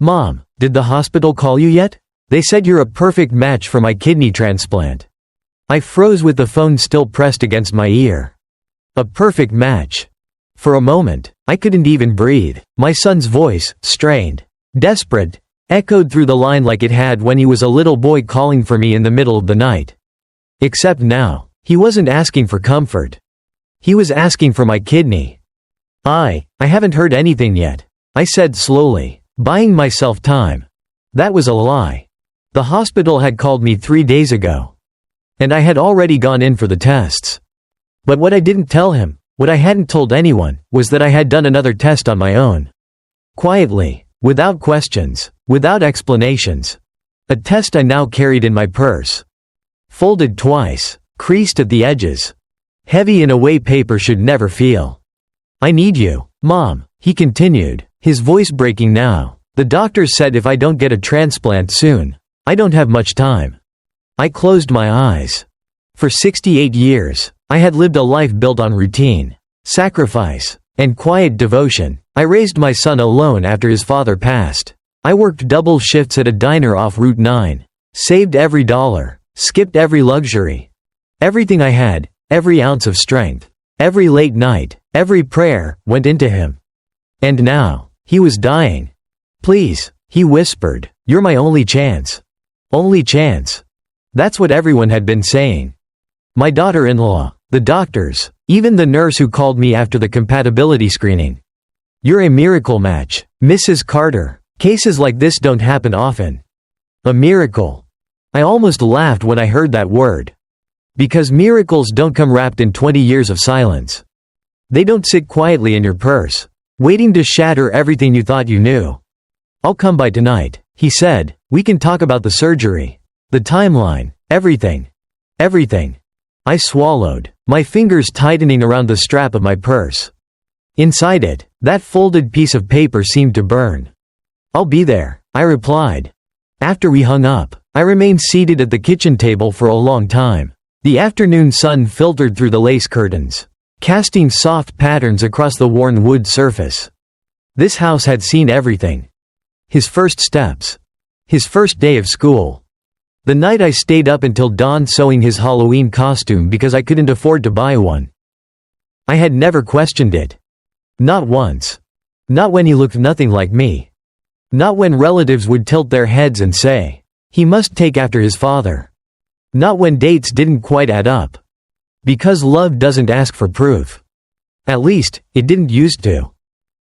"Mom, did the hospital call you yet? They said you're a perfect match for my kidney transplant." I froze with the phone still pressed against my ear. A perfect match. For a moment, I couldn't even breathe. My son's voice, strained, desperate, echoed through the line like it had when he was a little boy calling for me in the middle of the night. Except now, he wasn't asking for comfort. He was asking for my kidney. I haven't heard anything yet," I said slowly, buying myself time. That was a lie. The hospital had called me 3 days ago. And I had already gone in for the tests. But what I didn't tell him, what I hadn't told anyone, was that I had done another test on my own. Quietly, without questions, without explanations. A test I now carried in my purse. Folded twice, creased at the edges. Heavy in a way paper should never feel. "I need you, Mom," he continued, his voice breaking now. "The doctors said if I don't get a transplant soon, I don't have much time." I closed my eyes. For 68 years, I had lived a life built on routine, sacrifice, and quiet devotion. I raised my son alone after his father passed. I worked double shifts at a diner off Route 9, saved every dollar, skipped every luxury. Everything I had, every ounce of strength, every late night, every prayer, went into him. And now, he was dying. "Please," he whispered, "you're my only chance. Only chance." That's what everyone had been saying. My daughter-in-law, the doctors, even the nurse who called me after the compatibility screening. "You're a miracle match, Mrs. Carter. Cases like this don't happen often." A miracle. I almost laughed when I heard that word. Because miracles don't come wrapped in 20 years of silence. They don't sit quietly in your purse, waiting to shatter everything you thought you knew. "I'll come by tonight," he said. "We can talk about the surgery. The timeline, everything. Everything." I swallowed, my fingers tightening around the strap of my purse. Inside it, that folded piece of paper seemed to burn. "I'll be there," I replied. After we hung up, I remained seated at the kitchen table for a long time. The afternoon sun filtered through the lace curtains, casting soft patterns across the worn wood surface. This house had seen everything. His first steps. His first day of school. The night I stayed up until dawn sewing his Halloween costume because I couldn't afford to buy one. I had never questioned it. Not once. Not when he looked nothing like me. Not when relatives would tilt their heads and say, "He must take after his father." Not when dates didn't quite add up. Because love doesn't ask for proof. At least, it didn't used to.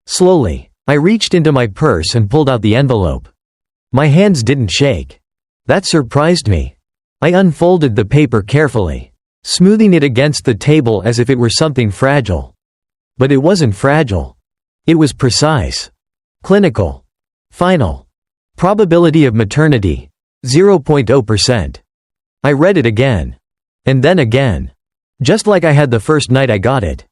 Slowly, I reached into my purse and pulled out the envelope. My hands didn't shake. That surprised me. I unfolded the paper carefully, smoothing it against the table as if it were something fragile. But it wasn't fragile. It was precise. Clinical. Final. Probability of maternity, 0.0%. I read it again. And then again. Just like I had the first night I got it.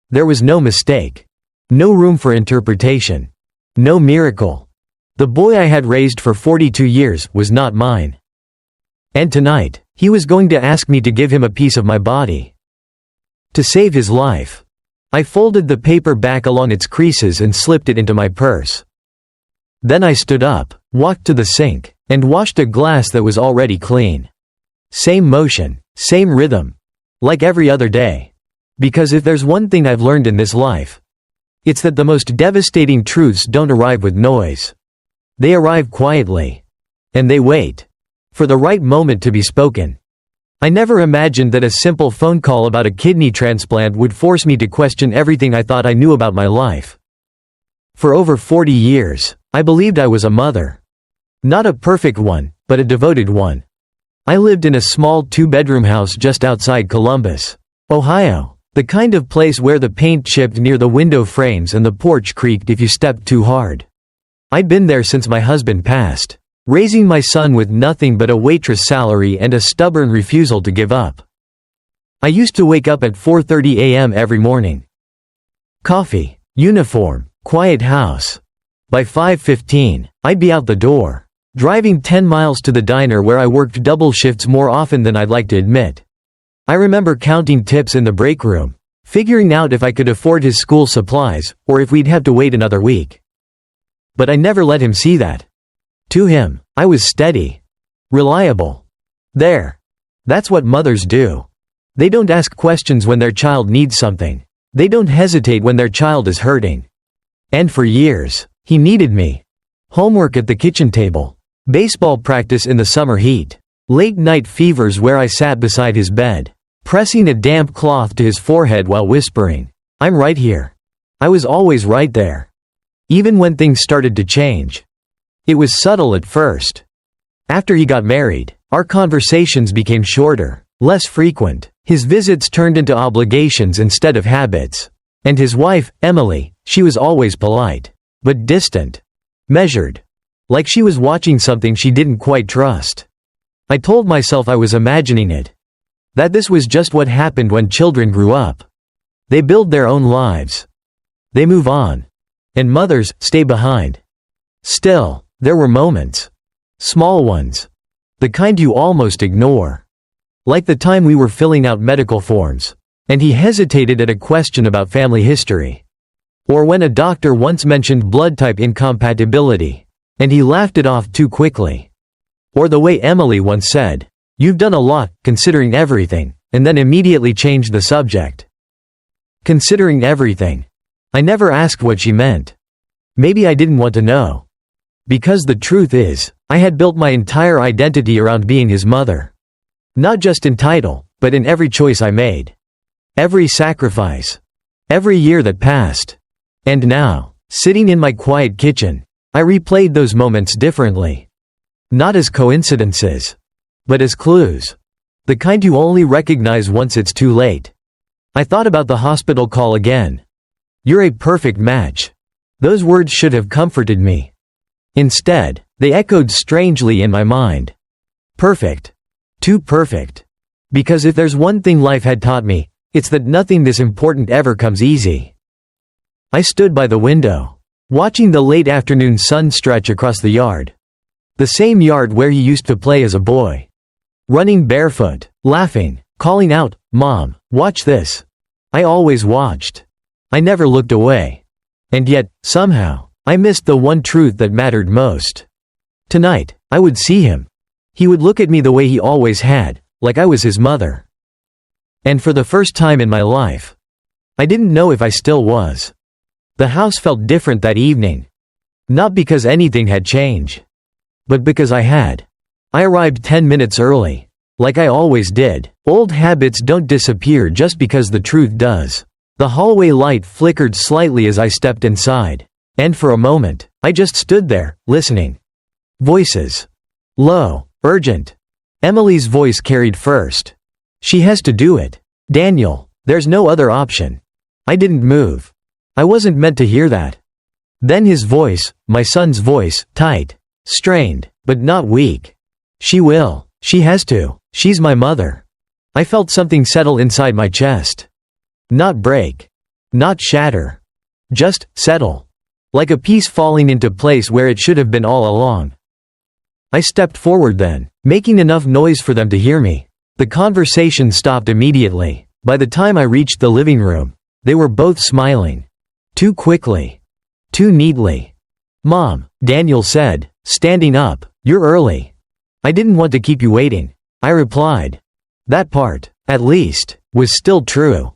There was no mistake. No room for interpretation. No miracle. The boy I had raised for 42 years was not mine. And tonight, he was going to ask me to give him a piece of my body. To save his life. I folded the paper back along its creases and slipped it into my purse. Then I stood up, walked to the sink, and washed a glass that was already clean. Same motion, same rhythm. Like every other day. Because if there's one thing I've learned in this life, it's that the most devastating truths don't arrive with noise. They arrive quietly. And they wait. For the right moment to be spoken. I never imagined that a simple phone call about a kidney transplant would force me to question everything I thought I knew about my life. For over 40 years, I believed I was a mother. Not a perfect one, but a devoted one. I lived in a small 2-bedroom house just outside Columbus, Ohio. The kind of place where the paint chipped near the window frames and the porch creaked if you stepped too hard. I'd been there since my husband passed, raising my son with nothing but a waitress salary and a stubborn refusal to give up. I used to wake up at 4:30 a.m. every morning. Coffee, uniform, quiet house. By 5:15, I'd be out the door, driving 10 miles to the diner where I worked double shifts more often than I'd like to admit. I remember counting tips in the break room, figuring out if I could afford his school supplies, or if we'd have to wait another week. But I never let him see that. To him, I was steady. Reliable. There. That's what mothers do. They don't ask questions when their child needs something. They don't hesitate when their child is hurting. And for years, he needed me. Homework at the kitchen table. Baseball practice in the summer heat. Late night fevers where I sat beside his bed, pressing a damp cloth to his forehead while whispering, "I'm right here." I was always right there. Even when things started to change. It was subtle at first. After he got married, our conversations became shorter, less frequent. His visits turned into obligations instead of habits. And his wife, Emily, she was always polite. But distant. Measured. Like she was watching something she didn't quite trust. I told myself I was imagining it. That this was just what happened when children grew up. They build their own lives. They move on. And mothers stay behind. Still, there were moments. Small ones. The kind you almost ignore. Like the time we were filling out medical forms, and he hesitated at a question about family history. Or when a doctor once mentioned blood type incompatibility, and he laughed it off too quickly. Or the way Emily once said, "You've done a lot, considering everything," and then immediately changed the subject. Considering everything. I never asked what she meant. Maybe I didn't want to know. Because the truth is, I had built my entire identity around being his mother. Not just in title, but in every choice I made. Every sacrifice. Every year that passed. And now, sitting in my quiet kitchen, I replayed those moments differently. Not as coincidences. But as clues. The kind you only recognize once it's too late. I thought about the hospital call again. "You're a perfect match." Those words should have comforted me. Instead, they echoed strangely in my mind. Perfect. Too perfect. Because if there's one thing life had taught me, it's that nothing this important ever comes easy. I stood by the window, watching the late afternoon sun stretch across the yard. The same yard where he used to play as a boy. Running barefoot, laughing, calling out, "Mom, watch this." I always watched. I never looked away. And yet, somehow, I missed the one truth that mattered most. Tonight, I would see him. He would look at me the way he always had, like I was his mother. And for the first time in my life, I didn't know if I still was. The house felt different that evening. Not because anything had changed. But because I had. I arrived 10 minutes early. Like I always did. Old habits don't disappear just because the truth does. The hallway light flickered slightly as I stepped inside. And for a moment, I just stood there, listening. Voices. Low, urgent. Emily's voice carried first. "She has to do it. Daniel, there's no other option." I didn't move. I wasn't meant to hear that. Then his voice, my son's voice, tight. Strained, but not weak. "She will. She has to. She's my mother." I felt something settle inside my chest. Not break. Not shatter. Just settle. Like a piece falling into place where it should have been all along. I stepped forward then, making enough noise for them to hear me. The conversation stopped immediately. By the time I reached the living room, they were both smiling. Too quickly. Too neatly. "Mom," Daniel said, standing up, "you're early." "I didn't want to keep you waiting," I replied. That part, at least, was still true.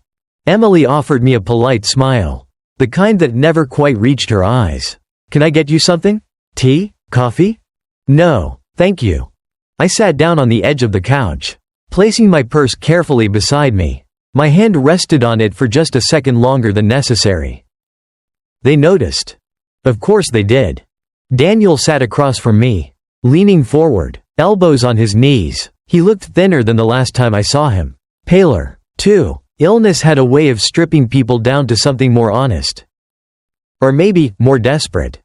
Emily offered me a polite smile. The kind that never quite reached her eyes. "Can I get you something? Tea? Coffee?" "No, thank you." I sat down on the edge of the couch, placing my purse carefully beside me. My hand rested on it for just a second longer than necessary. They noticed. Of course they did. Daniel sat across from me, leaning forward, elbows on his knees. He looked thinner than the last time I saw him. Paler, too. Illness had a way of stripping people down to something more honest. Or maybe, more desperate.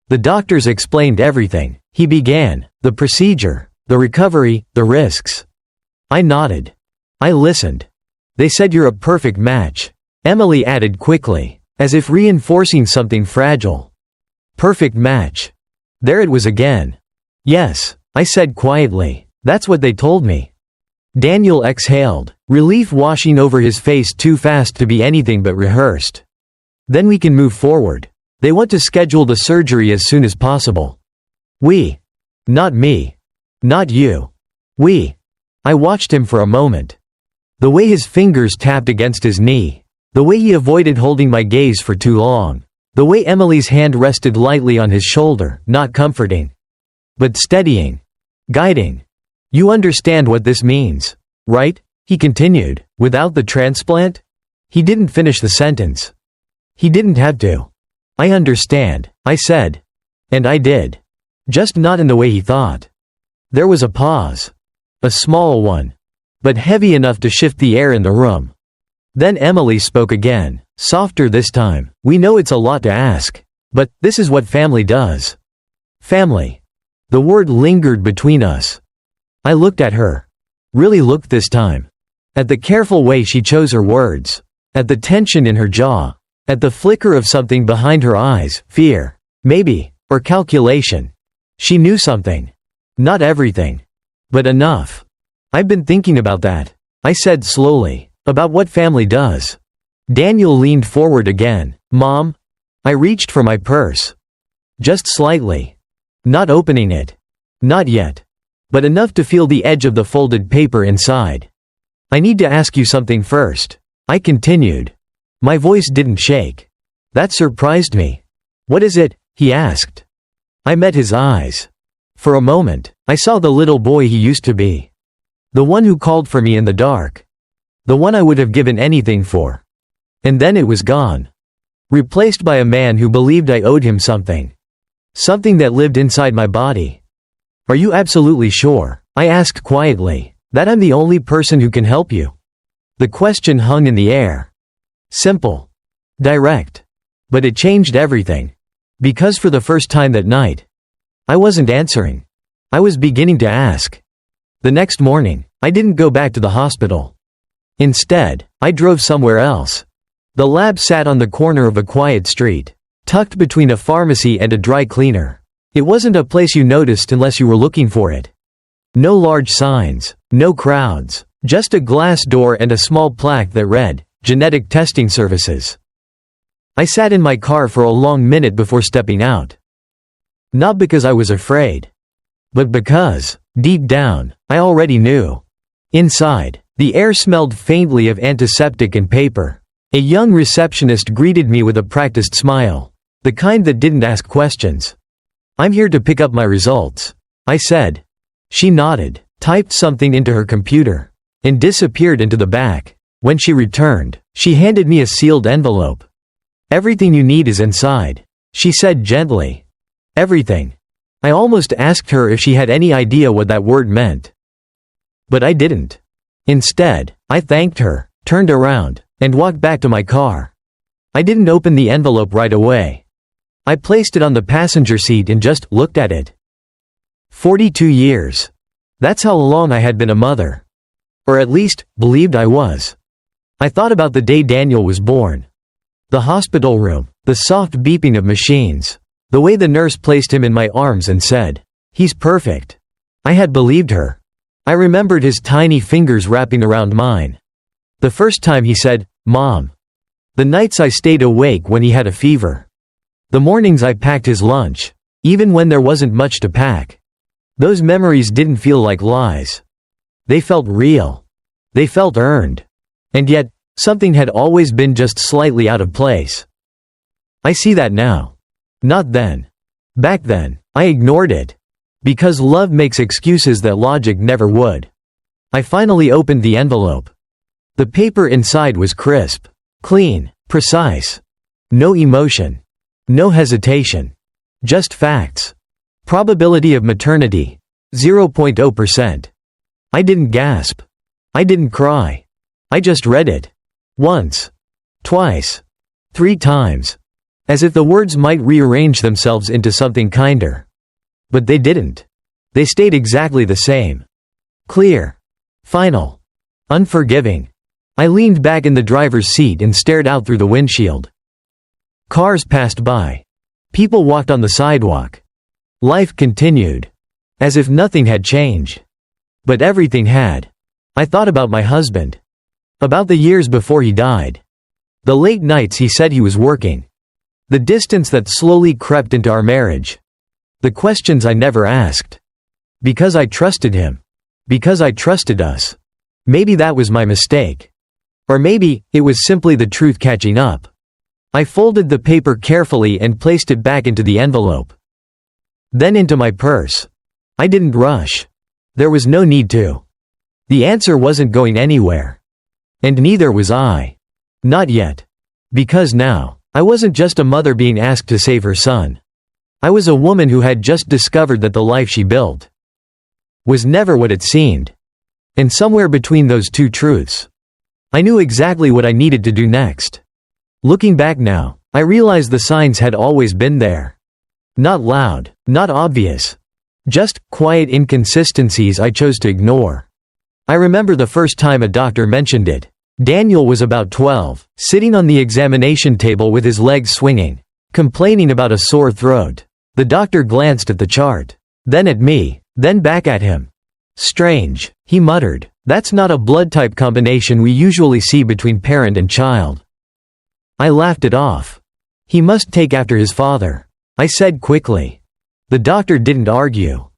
The doctors explained everything. He began, the procedure, the recovery, the risks. I nodded. I listened. "They said you're a perfect match," Emily added quickly, as if reinforcing something fragile. Perfect match. There it was again. "Yes," I said quietly. "That's what they told me." Daniel exhaled, relief washing over his face too fast to be anything but rehearsed. "Then we can move forward." They want to schedule the surgery as soon as possible. We. Not me. Not you. We. I watched him for a moment. The way his fingers tapped against his knee. The way he avoided holding my gaze for too long. The way Emily's hand rested lightly on his shoulder, not comforting, but steadying. Guiding. You understand what this means, right? He continued. Without the transplant? He didn't finish the sentence. He didn't have to. I understand, I said. And I did. Just not in the way he thought. There was a pause. A small one. But heavy enough to shift the air in the room. Then Emily spoke again, softer this time. We know it's a lot to ask. But this is what family does. Family. The word lingered between us. I looked at her. Really looked this time. At the careful way she chose her words. At the tension in her jaw. At the flicker of something behind her eyes, fear. Maybe. Or calculation. She knew something. Not everything. But enough. I've been thinking about that, I said slowly. About what family does. Daniel leaned forward again. Mom? I reached for my purse. Just slightly. Not opening it. Not yet. But enough to feel the edge of the folded paper inside. I need to ask you something first, I continued. My voice didn't shake. That surprised me. What is it? He asked. I met his eyes. For a moment, I saw the little boy he used to be. The one who called for me in the dark. The one I would have given anything for. And then it was gone. Replaced by a man who believed I owed him something. Something that lived inside my body. Are you absolutely sure, I asked quietly, that I'm the only person who can help you? The question hung in the air. Simple. Direct. But it changed everything. Because for the first time that night, I wasn't answering. I was beginning to ask. The next morning, I didn't go back to the hospital. Instead, I drove somewhere else. The lab sat on the corner of a quiet street, tucked between a pharmacy and a dry cleaner. It wasn't a place you noticed unless you were looking for it. No large signs, no crowds, just a glass door and a small plaque that read, Genetic Testing Services. I sat in my car for a long minute before stepping out. Not because I was afraid, but because, deep down, I already knew. Inside, the air smelled faintly of antiseptic and paper. A young receptionist greeted me with a practiced smile. The kind that didn't ask questions. I'm here to pick up my results, I said. She nodded, typed something into her computer, and disappeared into the back. When she returned, she handed me a sealed envelope. Everything you need is inside, she said gently. Everything. I almost asked her if she had any idea what that word meant. But I didn't. Instead, I thanked her, turned around, and walked back to my car. I didn't open the envelope right away. I placed it on the passenger seat and just looked at it. 42 years. That's how long I had been a mother. Or at least, believed I was. I thought about the day Daniel was born. The hospital room, the soft beeping of machines. The way the nurse placed him in my arms and said, "He's perfect." I had believed her. I remembered his tiny fingers wrapping around mine. The first time he said, "Mom." The nights I stayed awake when he had a fever. The mornings I packed his lunch, even when there wasn't much to pack. Those memories didn't feel like lies. They felt real. They felt earned. And yet, something had always been just slightly out of place. I see that now. Not then. Back then, I ignored it. Because love makes excuses that logic never would. I finally opened the envelope. The paper inside was crisp, clean, precise. No emotion. No hesitation. Just facts. Probability of maternity, 0.0%. I didn't gasp. I didn't cry. I just read it. Once. Twice. 3 times. As if the words might rearrange themselves into something kinder. But they didn't. They stayed exactly the same. Clear. Final. Unforgiving. I leaned back in the driver's seat and stared out through the windshield. Cars passed by. People walked on the sidewalk. Life continued. As if nothing had changed. But everything had. I thought about my husband. About the years before he died. The late nights he said he was working. The distance that slowly crept into our marriage. The questions I never asked. Because I trusted him. Because I trusted us. Maybe that was my mistake. Or maybe it was simply the truth catching up. I folded the paper carefully and placed it back into the envelope. Then into my purse. I didn't rush. There was no need to. The answer wasn't going anywhere. And neither was I. Not yet. Because now, I wasn't just a mother being asked to save her son. I was a woman who had just discovered that the life she built was never what it seemed. And somewhere between those two truths, I knew exactly what I needed to do next. Looking back now, I realize the signs had always been there. Not loud, not obvious. Just quiet inconsistencies I chose to ignore. I remember the first time a doctor mentioned it. Daniel was about 12, sitting on the examination table with his legs swinging, complaining about a sore throat. The doctor glanced at the chart, then at me, then back at him. "Strange," he muttered. "That's not a blood type combination we usually see between parent and child." I laughed it off. "He must take after his father," I said quickly. The doctor didn't argue.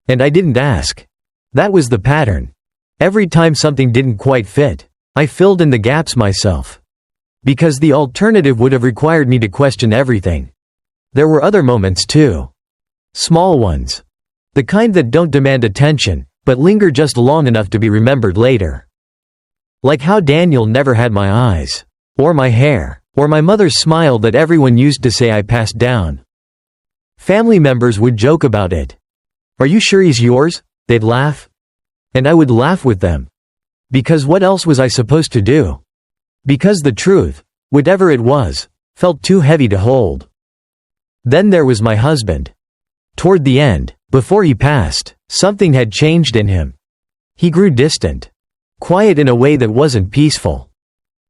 And I didn't ask. That was the pattern. Every time something didn't quite fit, I filled in the gaps myself. Because the alternative would have required me to question everything. There were other moments too. Small ones. The kind that don't demand attention, but linger just long enough to be remembered later. Like how Daniel never had my eyes, or my hair, or my mother's smile that everyone used to say I passed down. Family members would joke about it. "Are you sure he's yours?" they'd laugh. And I would laugh with them. Because what else was I supposed to do? Because the truth, whatever it was, felt too heavy to hold. Then there was my husband. Toward the end, before he passed, something had changed in him. He grew distant. Quiet in a way that wasn't peaceful.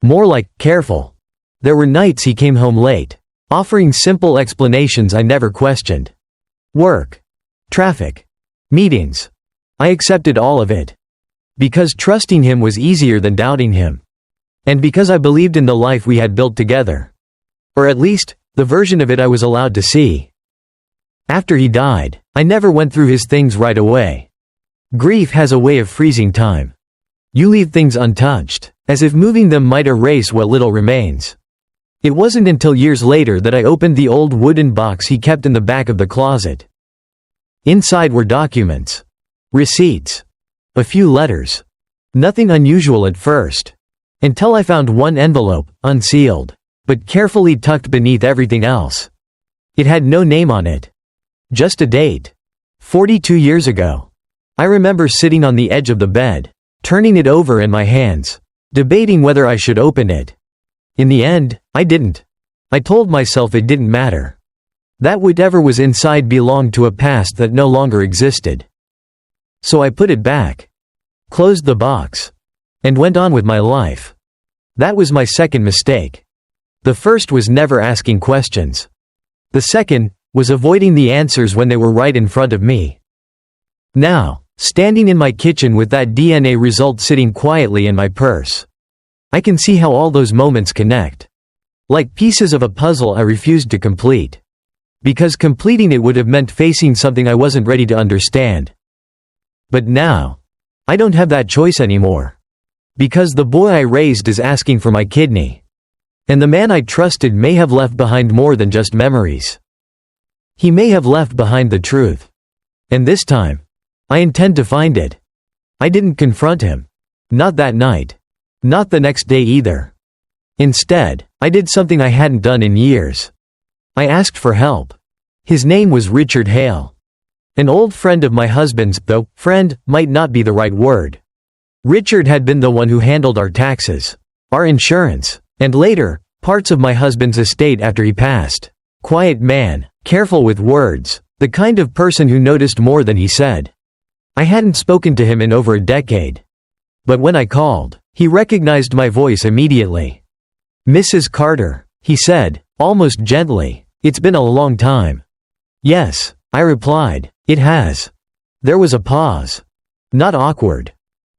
More like careful. There were nights he came home late, offering simple explanations I never questioned. Work. Traffic. Meetings. I accepted all of it. Because trusting him was easier than doubting him. And because I believed in the life we had built together. Or at least, the version of it I was allowed to see. After he died, I never went through his things right away. Grief has a way of freezing time. You leave things untouched, as if moving them might erase what little remains. It wasn't until years later that I opened the old wooden box he kept in the back of the closet. Inside were documents. Receipts. A few letters. Nothing unusual at first. Until I found one envelope, unsealed, but carefully tucked beneath everything else. It had no name on it. Just a date. 42 years ago. I remember sitting on the edge of the bed, turning it over in my hands, debating whether I should open it. In the end, I didn't. I told myself it didn't matter. That whatever was inside belonged to a past that no longer existed. So I put it back, closed the box, and went on with my life. That was my second mistake. The first was never asking questions. The second was avoiding the answers when they were right in front of me. Now, standing in my kitchen with that DNA result sitting quietly in my purse, I can see how all those moments connect. Like pieces of a puzzle I refused to complete. Because completing it would have meant facing something I wasn't ready to understand. But now, I don't have that choice anymore. Because the boy I raised is asking for my kidney. And the man I trusted may have left behind more than just memories. He may have left behind the truth. And this time, I intend to find it. I didn't confront him. Not that night. Not the next day either. Instead, I did something I hadn't done in years. I asked for help. His name was Richard Hale. An old friend of my husband's, though friend might not be the right word. Richard had been the one who handled our taxes, our insurance, and later, parts of my husband's estate after he passed. Quiet man, careful with words, the kind of person who noticed more than he said. I hadn't spoken to him in over a decade. But when I called, he recognized my voice immediately. "Mrs. Carter," he said, almost gently, "it's been a long time." "Yes," I replied, "it has." There was a pause. Not awkward.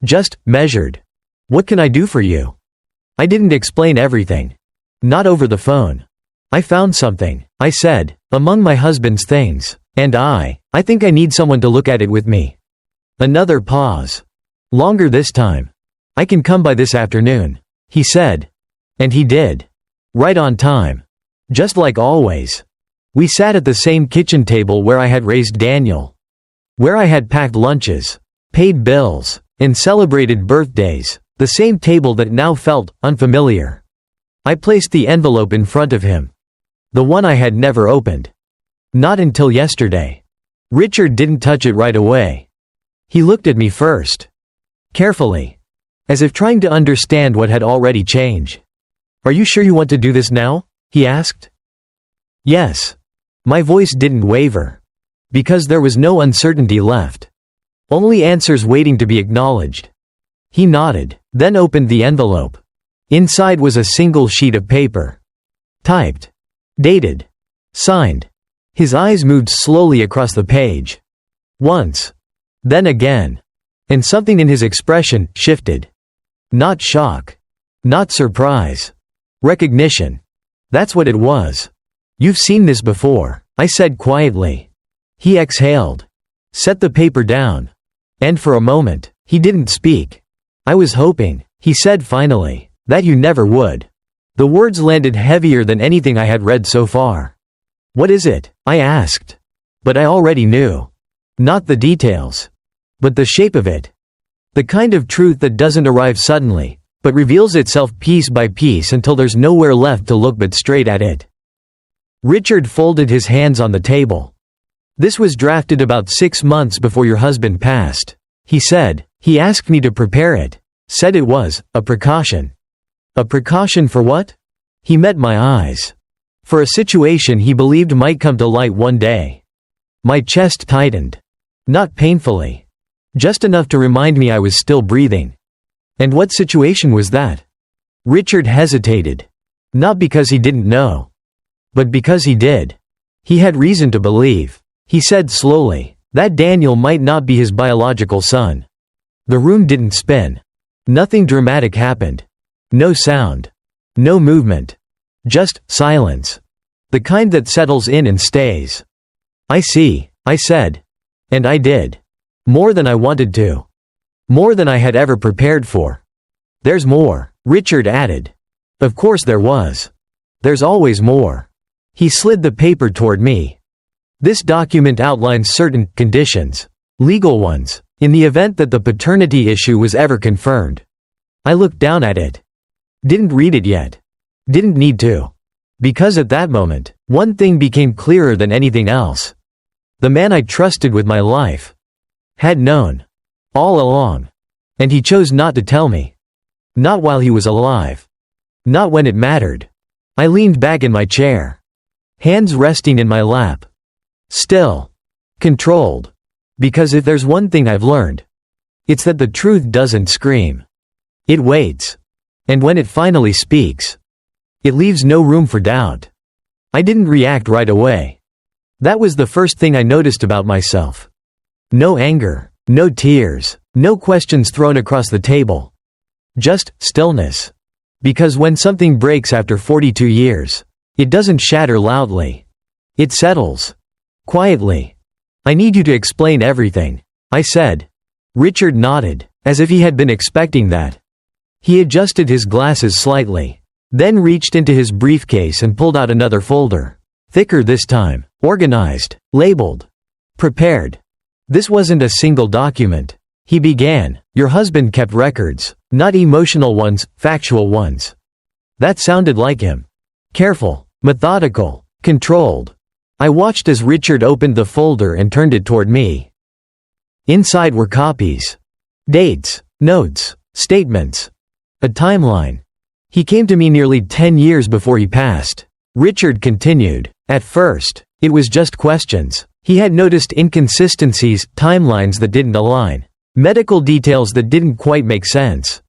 Just measured. "What can I do for you?" I didn't explain everything. Not over the phone. "I found something," I said, "among my husband's things, and I think I need someone to look at it with me." Another pause. Longer this time. "I can come by this afternoon," he said. And he did. Right on time. Just like always. We sat at the same kitchen table where I had raised Daniel. Where I had packed lunches, paid bills, and celebrated birthdays, the same table that now felt unfamiliar. I placed the envelope in front of him. The one I had never opened. Not until yesterday. Richard didn't touch it right away. He looked at me first. Carefully. As if trying to understand what had already changed. "Are you sure you want to do this now?" he asked. "Yes." My voice didn't waver. Because there was no uncertainty left. Only answers waiting to be acknowledged. He nodded, then opened the envelope. Inside was a single sheet of paper. Typed. Dated. Signed. His eyes moved slowly across the page. Once. Then again. And something in his expression shifted. Not shock. Not surprise. Recognition. That's what it was. "You've seen this before," I said quietly. He exhaled. Set the paper down. And for a moment, he didn't speak. "I was hoping," he said finally, "that you never would." The words landed heavier than anything I had read so far. "What is it?" I asked. But I already knew. Not the details. But the shape of it. The kind of truth that doesn't arrive suddenly, but reveals itself piece by piece until there's nowhere left to look but straight at it. Richard folded his hands on the table. "This was drafted about 6 months before your husband passed," he said. "He asked me to prepare it. Said it was a precaution." A precaution for what? He met my eyes. For a situation he believed might come to light one day. My chest tightened. Not painfully. Just enough to remind me I was still breathing. And what situation was that? Richard hesitated. Not because he didn't know. But because he did. He had reason to believe. He said slowly, that Daniel might not be his biological son. The room didn't spin. Nothing dramatic happened. No sound. No movement. Just silence. The kind that settles in and stays. "I see," I said. And I did. More than I wanted to. More than I had ever prepared for. "There's more," Richard added. Of course there was. There's always more. He slid the paper toward me. "This document outlines certain conditions. Legal ones. In the event that the paternity issue was ever confirmed." I looked down at it. Didn't read it yet. Didn't need to. Because at that moment, one thing became clearer than anything else. The man I trusted with my life had known. All along. And he chose not to tell me. Not while he was alive. Not when it mattered. I leaned back in my chair. Hands resting in my lap. Still. Controlled. Because if there's one thing I've learned, it's that the truth doesn't scream. It waits. And when it finally speaks, it leaves no room for doubt. I didn't react right away. That was the first thing I noticed about myself. No anger, no tears, no questions thrown across the table. Just stillness. Because when something breaks after 42 years, it doesn't shatter loudly. It settles. Quietly. "I need you to explain everything," I said. Richard nodded, as if he had been expecting that. He adjusted his glasses slightly, then reached into his briefcase and pulled out another folder. Thicker this time, organized, labeled, prepared. This wasn't a single document. He began, "Your husband kept records, not emotional ones, factual ones." That sounded like him. Careful, methodical, controlled. I watched as Richard opened the folder and turned it toward me. Inside were copies. Dates, notes, statements. A timeline. He came to me nearly 10 years before he passed. Richard continued. At first, it was just questions. He had noticed inconsistencies, timelines that didn't align. Medical details that didn't quite make sense.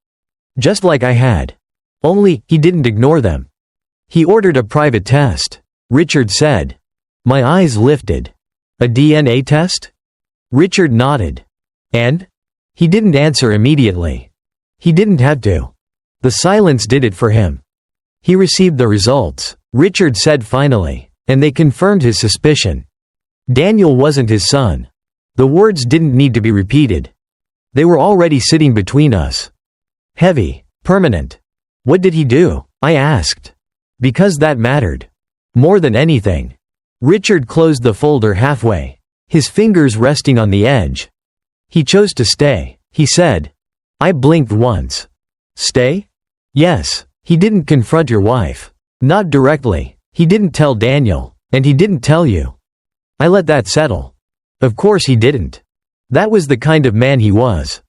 Just like I had. Only, he didn't ignore them. He ordered a private test. Richard said. My eyes lifted. A DNA test? Richard nodded. And? He didn't answer immediately. He didn't have to. The silence did it for him. He received the results, Richard said finally, and they confirmed his suspicion. Daniel wasn't his son. The words didn't need to be repeated. They were already sitting between us. Heavy, permanent. What did he do? I asked. Because that mattered. More than anything. Richard closed the folder halfway, his fingers resting on the edge. He chose to stay, he said. I blinked once. Stay? Yes. He didn't confront your wife. Not directly. He didn't tell Daniel, and he didn't tell you. I let that settle. Of course he didn't. That was the kind of man he was.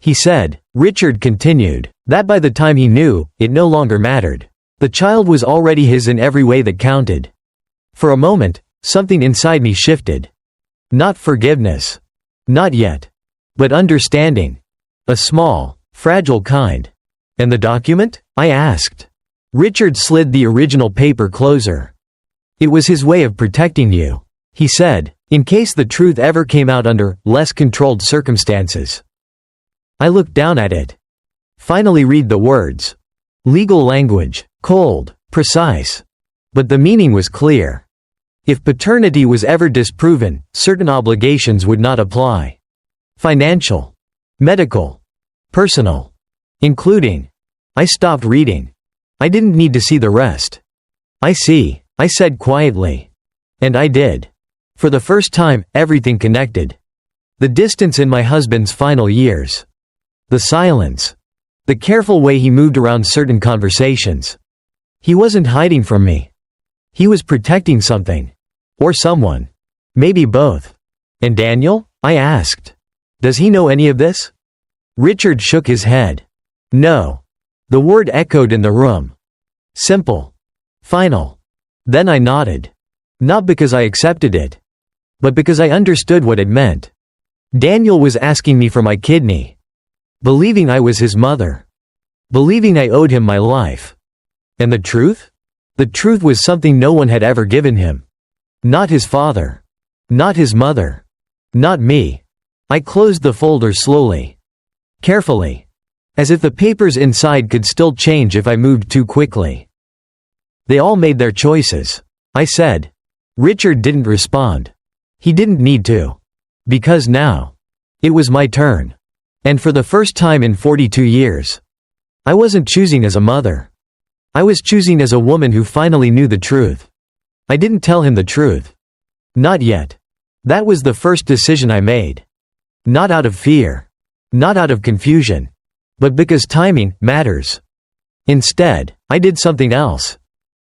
He said, Richard continued, that by the time he knew, it no longer mattered. The child was already his in every way that counted. For a moment, something inside me shifted. Not forgiveness. Not yet. But understanding. A small, fragile kind. And the document? I asked. Richard slid the original paper closer. It was his way of protecting you, he said, in case the truth ever came out under less controlled circumstances. I looked down at it. Finally read the words. Legal language, cold, precise. But the meaning was clear. If paternity was ever disproven, certain obligations would not apply. Financial, medical, personal, including. I stopped reading. I didn't need to see the rest. I see, I said quietly. And I did. For the first time, everything connected. The distance in my husband's final years. The silence. The careful way he moved around certain conversations. He wasn't hiding from me. He was protecting something. Or someone. Maybe both. And Daniel? I asked. Does he know any of this? Richard shook his head. No. The word echoed in the room. Simple. Final. Then I nodded. Not because I accepted it. But because I understood what it meant. Daniel was asking me for my kidney. Believing I was his mother. Believing I owed him my life. And the truth? The truth was something no one had ever given him. Not his father. Not his mother. Not me. I closed the folder slowly. Carefully. As if the papers inside could still change if I moved too quickly. They all made their choices, I said. Richard didn't respond. He didn't need to. Because now. It was my turn. And for the first time in 42 years. I wasn't choosing as a mother. I was choosing as a woman who finally knew the truth. I didn't tell him the truth. Not yet. That was the first decision I made. Not out of fear. Not out of confusion. But because timing matters. Instead, I did something else.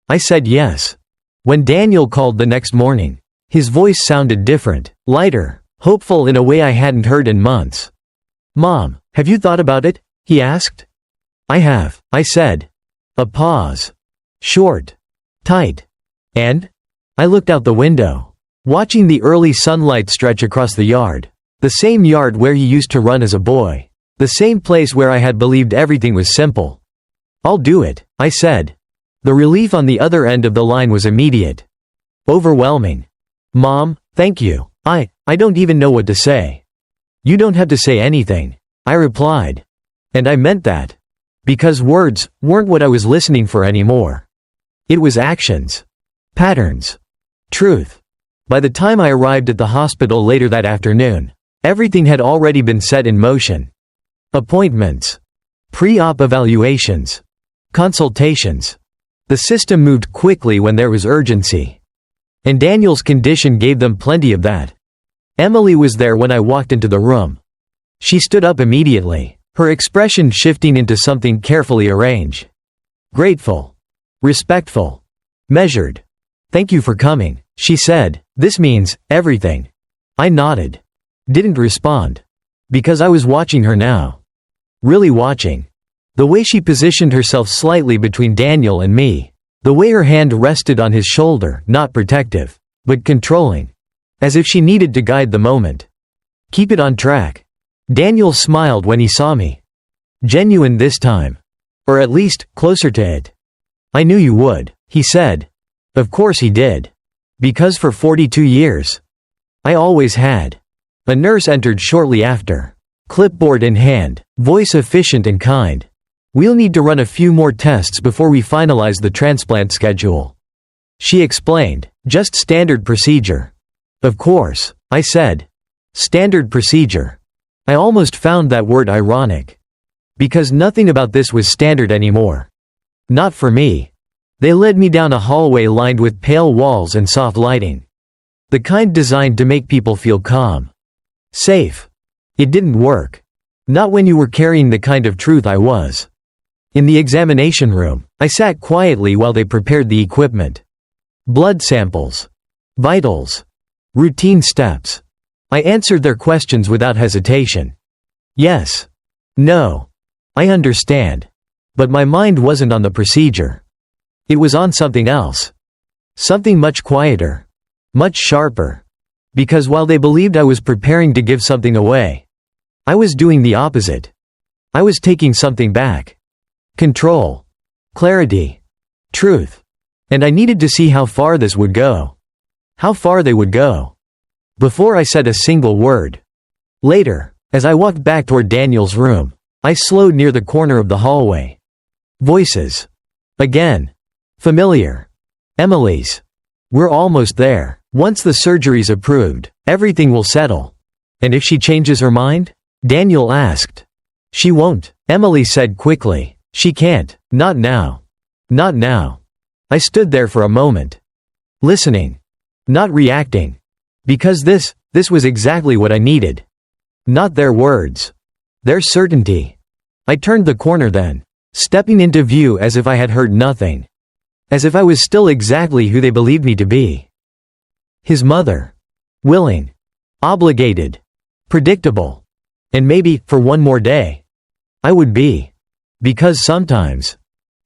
I said yes. When Daniel called the next morning, his voice sounded different, lighter, hopeful in a way I hadn't heard in months. Mom, have you thought about it? He asked. I have, I said. A pause. Short. Tight. And? I looked out the window, watching the early sunlight stretch across the yard. The same yard where he used to run as a boy. The same place where I had believed everything was simple. I'll do it, I said. The relief on the other end of the line was immediate. Overwhelming. Mom, thank you. I don't even know what to say. You don't have to say anything, I replied. And I meant that. Because words weren't what I was listening for anymore. It was actions. Patterns. Truth. By the time I arrived at the hospital later that afternoon, everything had already been set in motion. Appointments. Pre-op evaluations. Consultations. The system moved quickly when there was urgency. And Daniel's condition gave them plenty of that. Emily was there when I walked into the room. She stood up immediately, her expression shifting into something carefully arranged. Grateful. Respectful. Measured. Thank you for coming, she said. This means everything. I nodded. Didn't respond. Because I was watching her now. Really watching. The way she positioned herself slightly between Daniel and me. The way her hand rested on his shoulder, not protective, but controlling. As if she needed to guide the moment. Keep it on track. Daniel smiled when he saw me. Genuine this time. Or at least, closer to it. I knew you would, he said. Of course he did. Because for 42 years. I always had. A nurse entered shortly after. Clipboard in hand, voice efficient and kind. We'll need to run a few more tests before we finalize the transplant schedule," she explained. "Just standard procedure." "Of course," I said. "Standard procedure." I almost found that word ironic. Because nothing about this was standard anymore. Not for me. They led me down a hallway lined with pale walls and soft lighting. The kind designed to make people feel calm. Safe. It didn't work. Not when you were carrying the kind of truth I was. In the examination room, I sat quietly while they prepared the equipment. Blood samples. Vitals. Routine steps. I answered their questions without hesitation. Yes. No. I understand. But my mind wasn't on the procedure. It was on something else. Something much quieter. Much sharper. Because while they believed I was preparing to give something away, I was doing the opposite. I was taking something back. Control. Clarity. Truth. And I needed to see how far this would go. How far they would go. Before I said a single word. Later, as I walked back toward Daniel's room, I slowed near the corner of the hallway. Voices. Again. Familiar. Emily's. "We're almost there. Once the surgery's approved, everything will settle." "And if she changes her mind?" Daniel asked. "She won't," Emily said quickly. "She can't. Not now. Not now." I stood there for a moment. Listening. Not reacting. Because this was exactly what I needed. Not their words. Their certainty. I turned the corner then, stepping into view as if I had heard nothing. As if I was still exactly who they believed me to be. His mother. Willing. Obligated. Predictable. And maybe, for one more day, I would be. Because sometimes,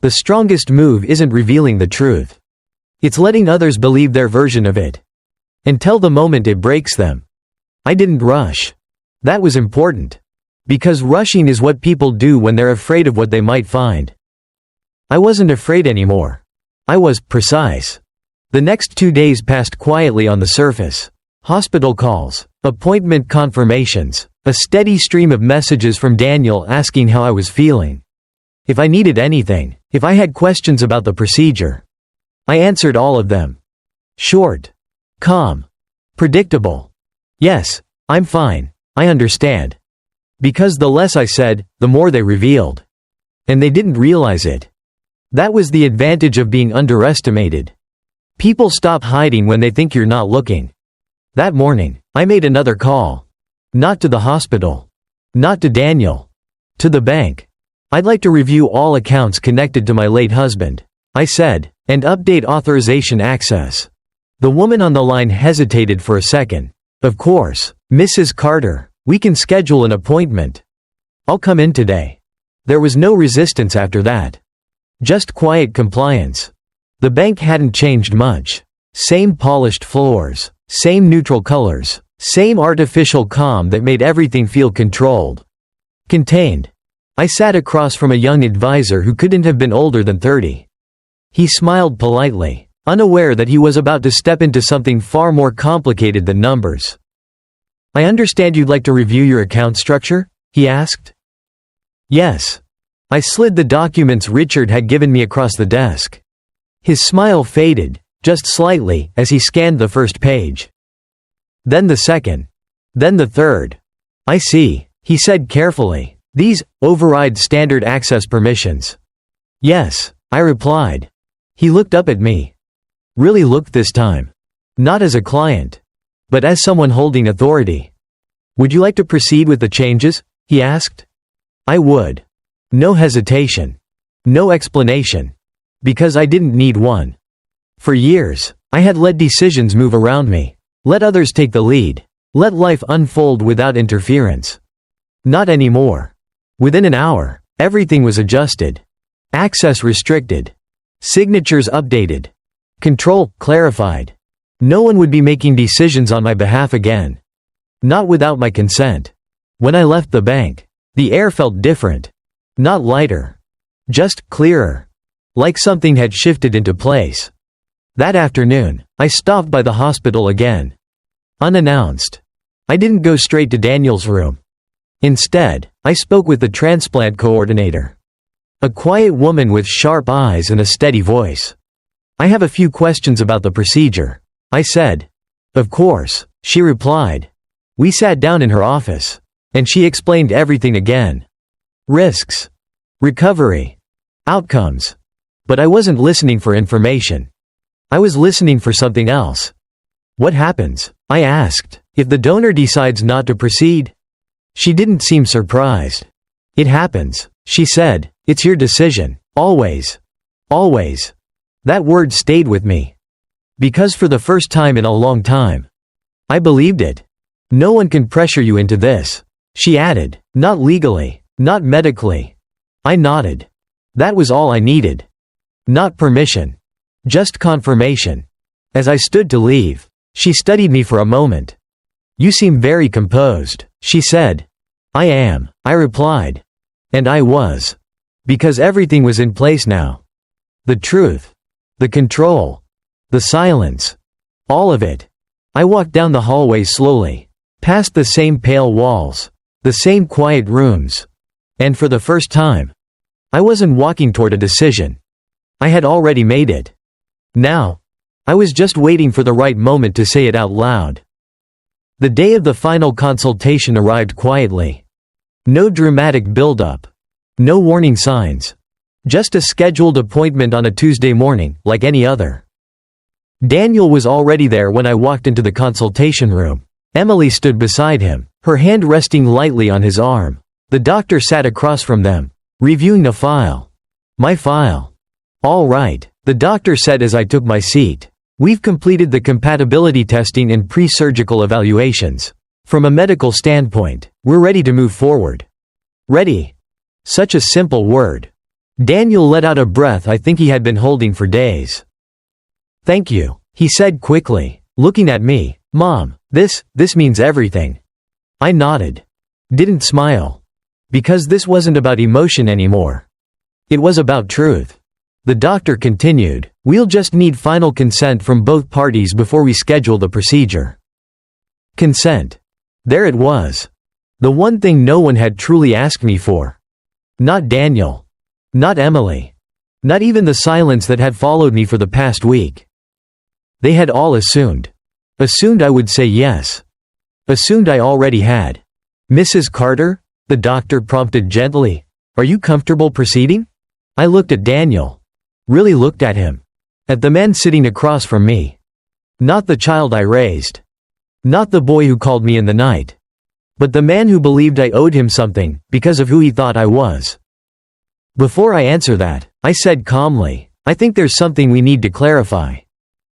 the strongest move isn't revealing the truth. It's letting others believe their version of it. Until the moment it breaks them. I didn't rush. That was important. Because rushing is what people do when they're afraid of what they might find. I wasn't afraid anymore. I was precise. The next 2 days passed quietly on the surface. Hospital calls, appointment confirmations, a steady stream of messages from Daniel asking how I was feeling. If I needed anything, if I had questions about the procedure. I answered all of them. Short. Calm. Predictable. Yes, I'm fine, I understand. Because the less I said, the more they revealed. And they didn't realize it. That was the advantage of being underestimated. People stop hiding when they think you're not looking. That morning, I made another call. Not to the hospital. Not to Daniel. To the bank. "I'd like to review all accounts connected to my late husband," I said, "and update authorization access." The woman on the line hesitated for a second. "Of course, Mrs. Carter, we can schedule an appointment. I'll come in today." There was no resistance after that. Just quiet compliance. The bank hadn't changed much. Same polished floors, same neutral colors, same artificial calm that made everything feel controlled. Contained. I sat across from a young advisor who couldn't have been older than 30. He smiled politely, unaware that he was about to step into something far more complicated than numbers. "I understand you'd like to review your account structure?" he asked. "Yes." I slid the documents Richard had given me across the desk. His smile faded, just slightly, as he scanned the first page. Then the second. Then the third. "I see," he said carefully. "These override standard access permissions." "Yes," I replied. He looked up at me. Really looked this time. Not as a client. But as someone holding authority. "Would you like to proceed with the changes?" he asked. I would. No hesitation. No explanation. Because I didn't need one. For years, I had let decisions move around me. Let others take the lead. Let life unfold without interference. Not anymore. Within an hour, everything was adjusted. Access restricted. Signatures updated. Control clarified. No one would be making decisions on my behalf again. Not without my consent. When I left the bank, the air felt different. Not lighter. Just clearer. Like something had shifted into place. That afternoon, I stopped by the hospital again. Unannounced. I didn't go straight to Daniel's room. Instead, I spoke with the transplant coordinator. A quiet woman with sharp eyes and a steady voice. "I have a few questions about the procedure," I said. "Of course," she replied. We sat down in her office, and she explained everything again. Risks, recovery, outcomes. But I wasn't listening for information. I was listening for something else. "What happens?" I asked, "if the donor decides not to proceed?" She didn't seem surprised. "It happens," she said. "It's your decision. Always. Always." That word stayed with me. Because for the first time in a long time, I believed it. "No one can pressure you into this," she added. "Not legally, not medically." I nodded. That was all I needed. Not permission. Just confirmation. As I stood to leave, she studied me for a moment. "You seem very composed," she said. "I am," I replied. And I was. Because everything was in place now. The truth. The control. The silence. All of it. I walked down the hallway slowly. Past the same pale walls. The same quiet rooms. And for the first time, I wasn't walking toward a decision. I had already made it. Now, I was just waiting for the right moment to say it out loud. The day of the final consultation arrived quietly. No dramatic build-up. No warning signs. Just a scheduled appointment on a Tuesday morning, like any other. Daniel was already there when I walked into the consultation room. Emily stood beside him, her hand resting lightly on his arm. The doctor sat across from them, reviewing a file. My file. "All right," the doctor said as I took my seat. "We've completed the compatibility testing and pre-surgical evaluations. From a medical standpoint, we're ready to move forward." Ready. Such a simple word. Daniel let out a breath I think he had been holding for days. "Thank you," he said quickly, looking at me. "Mom, this means everything." I nodded. Didn't smile. Because this wasn't about emotion anymore. It was about truth. The doctor continued, "We'll just need final consent from both parties before we schedule the procedure." Consent. There it was. The one thing no one had truly asked me for. Not Daniel. Not Emily. Not even the silence that had followed me for the past week. They had all assumed. Assumed I would say yes. Assumed I already had. "Mrs. Carter?" the doctor prompted gently. "Are you comfortable proceeding?" I looked at Daniel. Really looked at him. At the man sitting across from me. Not the child I raised. Not the boy who called me in the night. But the man who believed I owed him something, because of who he thought I was. "Before I answer that," I said calmly, "I think there's something we need to clarify."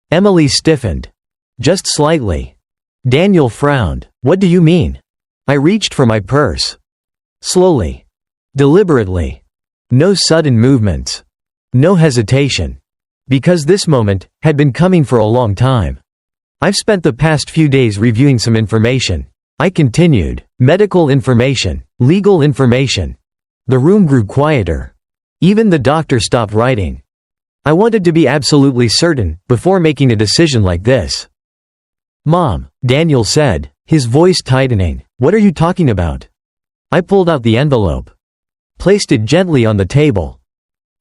Emily stiffened. Just slightly. Daniel frowned. "What do you mean?" I reached for my purse. Slowly. Deliberately. No sudden movements. No hesitation. Because this moment had been coming for a long time. "I've spent the past few days reviewing some information," I continued. "Medical information, legal information." The room grew quieter. Even the doctor stopped writing. I wanted to be absolutely certain, before making a decision like this. "Mom," Daniel said, his voice tightening, "what are you talking about?" I pulled out the envelope. Placed it gently on the table.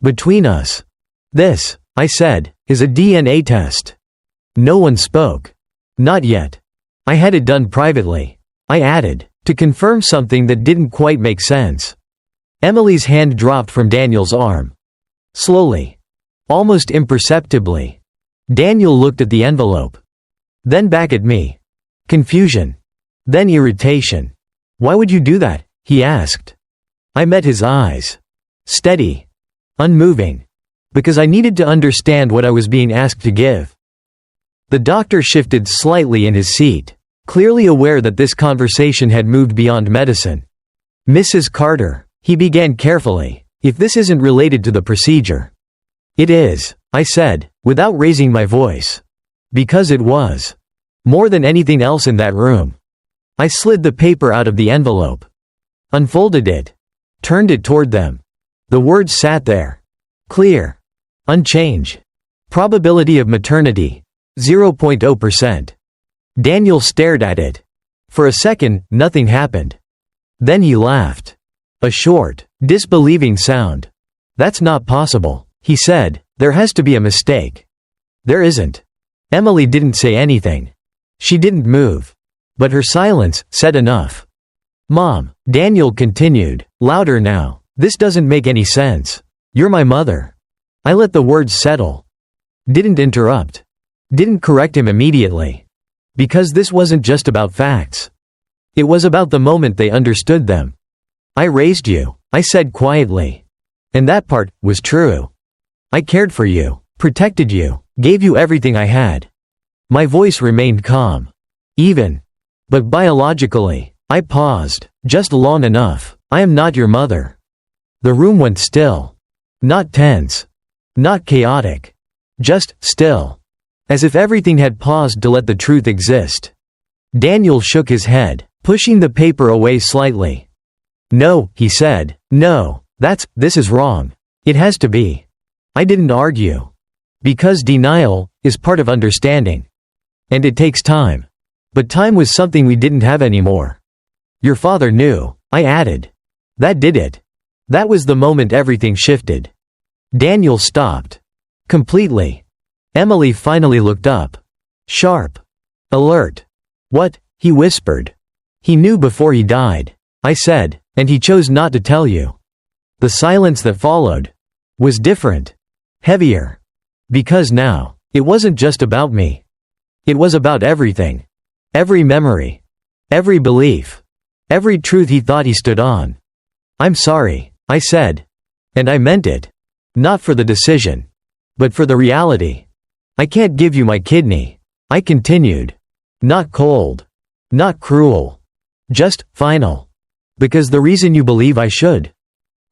"Between us. This," I said, "is a DNA test." No one spoke. Not yet. I had it done privately. I added, to confirm something that didn't quite make sense. Emily's hand dropped from Daniel's arm. Slowly. Almost imperceptibly. Daniel looked at the envelope. Then back at me. Confusion. Then irritation. "Why would you do that?" he asked. I met his eyes. Steady. Unmoving. Because I needed to understand what I was being asked to give. The doctor shifted slightly in his seat, clearly aware that this conversation had moved beyond medicine. "Mrs. Carter," he began carefully, "if this isn't related to the procedure." "It is," I said, without raising my voice. Because it was. More than anything else in that room. I slid the paper out of the envelope. Unfolded it. Turned it toward them. The words sat there. Clear. Unchanged. Probability of maternity. 0.0%. Daniel stared at it. For a second, nothing happened. Then he laughed. A short, disbelieving sound. That's not possible, he said. There has to be a mistake. There isn't. Emily didn't say anything. She didn't move. But her silence said enough. Mom, Daniel continued, louder now. This doesn't make any sense. You're my mother. I let the words settle. Didn't interrupt. Didn't correct him immediately. Because this wasn't just about facts. It was about the moment they understood them. I raised you, I said quietly. And that part was true. I cared for you, protected you, gave you everything I had. My voice remained calm. Even. But biologically, I paused, just long enough. I am not your mother. The room went still. Not tense. Not chaotic. Just still. As if everything had paused to let the truth exist. Daniel shook his head, pushing the paper away slightly. No, he said, no, this is wrong. It has to be. I didn't argue. Because denial is part of understanding. And it takes time. But time was something we didn't have anymore. Your father knew, I added. That did it. That was the moment everything shifted. Daniel stopped. Completely. Emily finally looked up. Sharp. Alert. What? He whispered. He knew before he died. I said, and he chose not to tell you. The silence that followed was different. Heavier. Because now, it wasn't just about me. It was about everything. Every memory. Every belief. Every truth he thought he stood on. I'm sorry, I said. And I meant it. Not for the decision. But for the reality. I can't give you my kidney. I continued. Not cold. Not cruel. Just final. Because the reason you believe I should.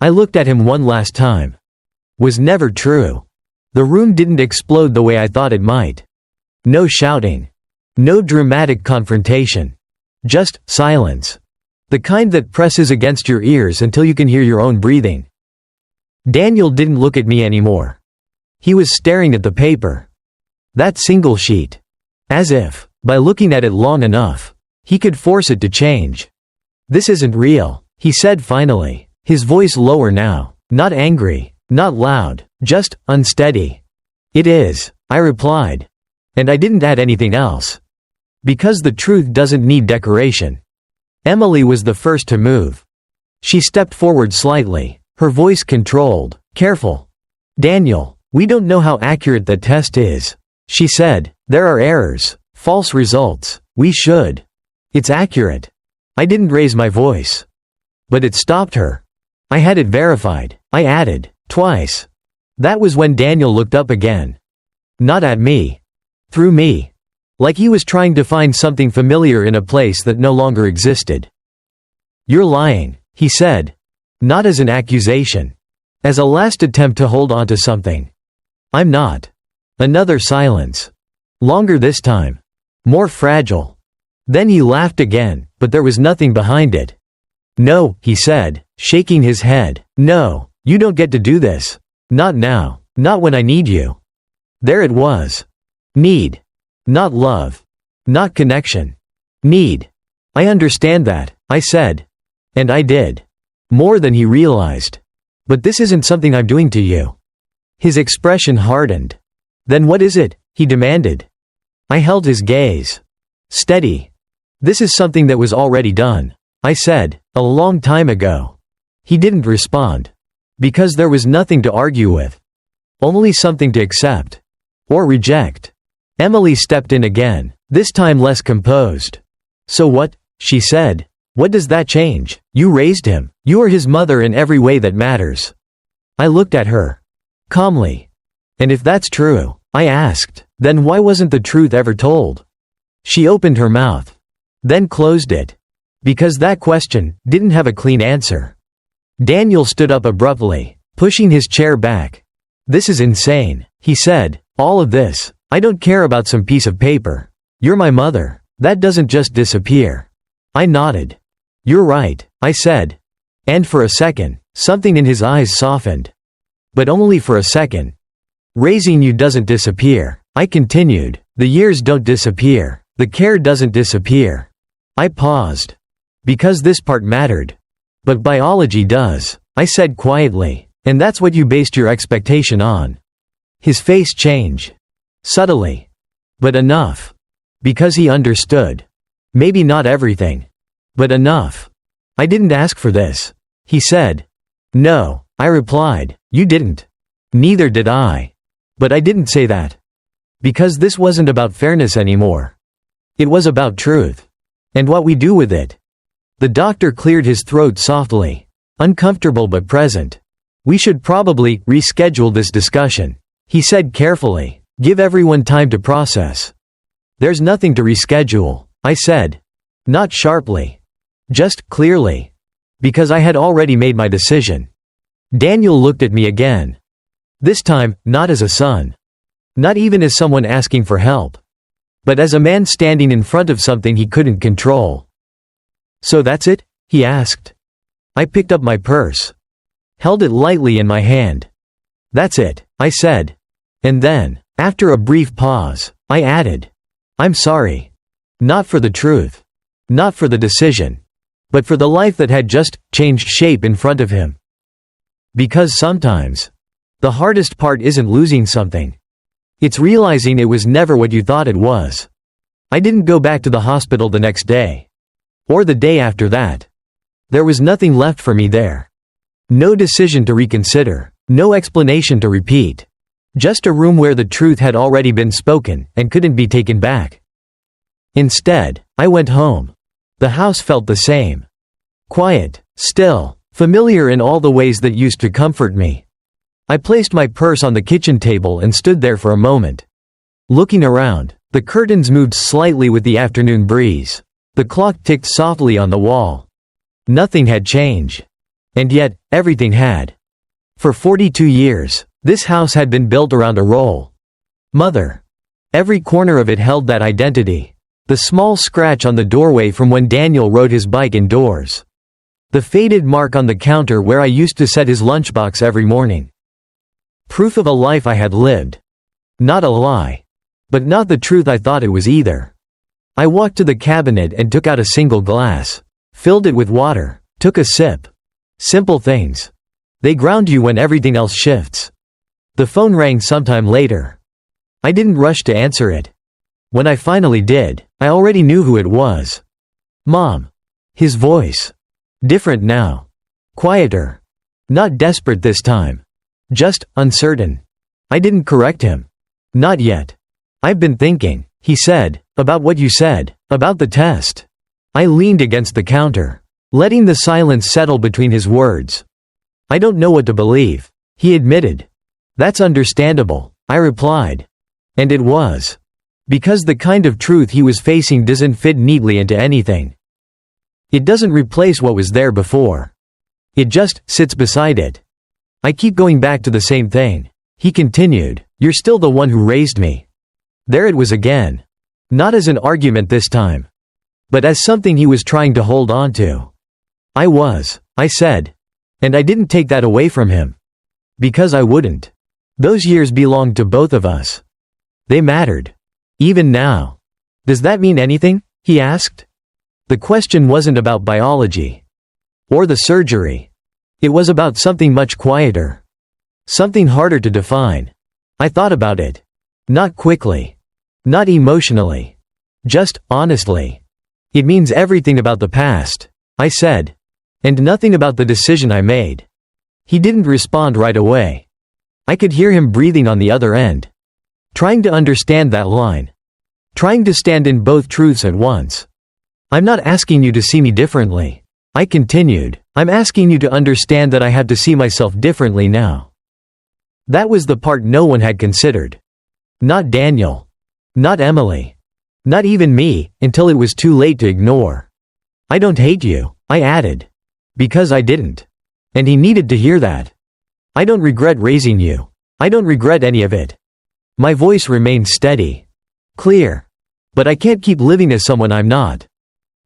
I looked at him one last time. Was never true. The room didn't explode the way I thought it might. No shouting. No dramatic confrontation. Just silence. The kind that presses against your ears until you can hear your own breathing. Daniel didn't look at me anymore. He was staring at the paper. That single sheet. As if, by looking at it long enough, he could force it to change. This isn't real, he said finally, his voice lower now, not angry, not loud, just unsteady. It is, I replied. And I didn't add anything else. Because the truth doesn't need decoration. Emily was the first to move. She stepped forward slightly, her voice controlled, careful. Daniel, we don't know how accurate the test is. She said, there are errors, false results, we should. It's accurate. I didn't raise my voice. But it stopped her. I had it verified, I added, twice. That was when Daniel looked up again. Not at me. Through me. Like he was trying to find something familiar in a place that no longer existed. You're lying, he said. Not as an accusation. As a last attempt to hold on to something. I'm not. Another silence. Longer this time. More fragile. Then he laughed again, but there was nothing behind it. No, he said, shaking his head. No, you don't get to do this. Not now. Not when I need you. There it was. Need. Not love. Not connection. Need. I understand that, I said. And I did. More than he realized. But this isn't something I'm doing to you. His expression hardened. Then what is it? He demanded. I held his gaze. Steady. This is something that was already done, I said, a long time ago. He didn't respond. Because there was nothing to argue with. Only something to accept. Or reject. Emily stepped in again, this time less composed. So what? She said. What does that change? You raised him. You are his mother in every way that matters. I looked at her. Calmly. And if that's true, I asked, then why wasn't the truth ever told? She opened her mouth. Then closed it. Because that question didn't have a clean answer. Daniel stood up abruptly, pushing his chair back. This is insane, he said. All of this. I don't care about some piece of paper. You're my mother. That doesn't just disappear. I nodded. You're right, I said. And for a second, something in his eyes softened. But only for a second. Raising you doesn't disappear, I continued. The years don't disappear. The care doesn't disappear. I paused. Because this part mattered. But biology does, I said quietly, And that's what you based your expectation on. His face changed. Subtly. But enough. Because he understood. Maybe not everything. But enough. I didn't ask for this. He said. No, I replied. You didn't. Neither did I. But I didn't say that. Because this wasn't about fairness anymore. It was about truth. And what we do with it. The doctor cleared his throat softly. Uncomfortable but present. We should probably reschedule this discussion, he said carefully. Give everyone time to process. There's nothing to reschedule, I said. Not sharply. Just clearly. Because I had already made my decision. Daniel looked at me again. This time, not as a son. Not even as someone asking for help. But as a man standing in front of something he couldn't control. So that's it? He asked. I picked up my purse. Held it lightly in my hand. That's it, I said. And then, after a brief pause, I added. I'm sorry. Not for the truth. Not for the decision. But for the life that had just changed shape in front of him. Because sometimes, the hardest part isn't losing something. It's realizing it was never what you thought it was. I didn't go back to the hospital the next day. Or the day after that. There was nothing left for me there. No decision to reconsider. No explanation to repeat. Just a room where the truth had already been spoken and couldn't be taken back. Instead, I went home. The house felt the same. Quiet, still, familiar in all the ways that used to comfort me. I placed my purse on the kitchen table and stood there for a moment. Looking around, the curtains moved slightly with the afternoon breeze. The clock ticked softly on the wall. Nothing had changed. And yet, everything had. For 42 years, this house had been built around a role. Mother. Every corner of it held that identity. The small scratch on the doorway from when Daniel rode his bike indoors. The faded mark on the counter where I used to set his lunchbox every morning. Proof of a life I had lived. Not a lie. But not the truth I thought it was either. I walked to the cabinet and took out a single glass. Filled it with water. Took a sip. Simple things. They ground you when everything else shifts. The phone rang sometime later. I didn't rush to answer it. When I finally did, I already knew who it was. Mom. His voice. Different now. Quieter. Not desperate this time. Just uncertain. I didn't correct him. Not yet. I've been thinking, he said, about what you said, about the test. I leaned against the counter, letting the silence settle between his words. I don't know what to believe, he admitted. That's understandable, I replied. And it was. Because the kind of truth he was facing doesn't fit neatly into anything. It doesn't replace what was there before. It just sits beside it. I keep going back to the same thing. He continued, you're still the one who raised me. There it was again. Not as an argument this time. But as something he was trying to hold on to. I said. And I didn't take that away from him. Because I wouldn't. Those years belonged to both of us. They mattered. Even now. Does that mean anything? He asked. The question wasn't about biology. Or the surgery. It was about something much quieter. Something harder to define. I thought about it. Not quickly. Not emotionally. Just honestly. It means everything about the past, I said. And nothing about the decision I made. He didn't respond right away. I could hear him breathing on the other end. Trying to understand that line. Trying to stand in both truths at once. I'm not asking you to see me differently. I continued, I'm asking you to understand that I have to see myself differently now. That was the part no one had considered. Not Daniel. Not Emily. Not even me, until it was too late to ignore. I don't hate you, I added. Because I didn't. And he needed to hear that. I don't regret raising you. I don't regret any of it. My voice remained steady. Clear. But I can't keep living as someone I'm not.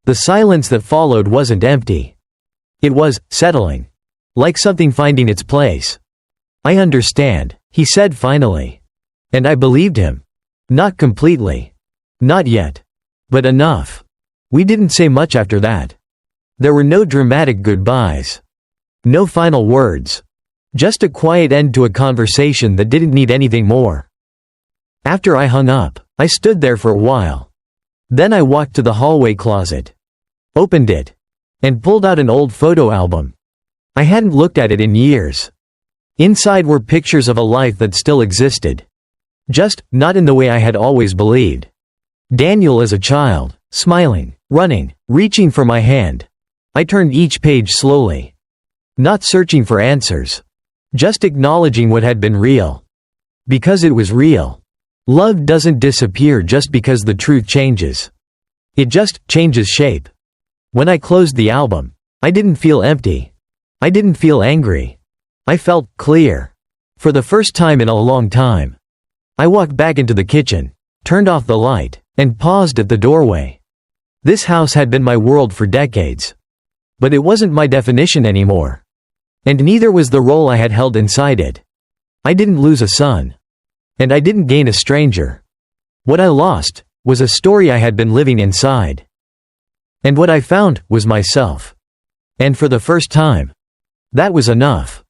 The silence that followed wasn't empty. It was settling. Like something finding its place. I understand, he said finally. And I believed him. Not completely. Not yet. But enough. We didn't say much after that. There were no dramatic goodbyes. No final words. Just a quiet end to a conversation that didn't need anything more. After I hung up, I stood there for a while. Then I walked to the hallway closet, opened it, and pulled out an old photo album. I hadn't looked at it in years. Inside were pictures of a life that still existed. Just, not in the way I had always believed. Daniel as a child, smiling, running, reaching for my hand. I turned each page slowly. Not searching for answers. Just acknowledging what had been real. Because it was real. Love doesn't disappear just because the truth changes. It just changes shape. When I closed the album, I didn't feel empty. I didn't feel angry. I felt clear. For the first time in a long time. I walked back into the kitchen, turned off the light, and paused at the doorway. This house had been my world for decades. But it wasn't my definition anymore. And neither was the role I had held inside it. I didn't lose a son. And I didn't gain a stranger. What I lost was a story I had been living inside. And what I found was myself. And for the first time, that was enough.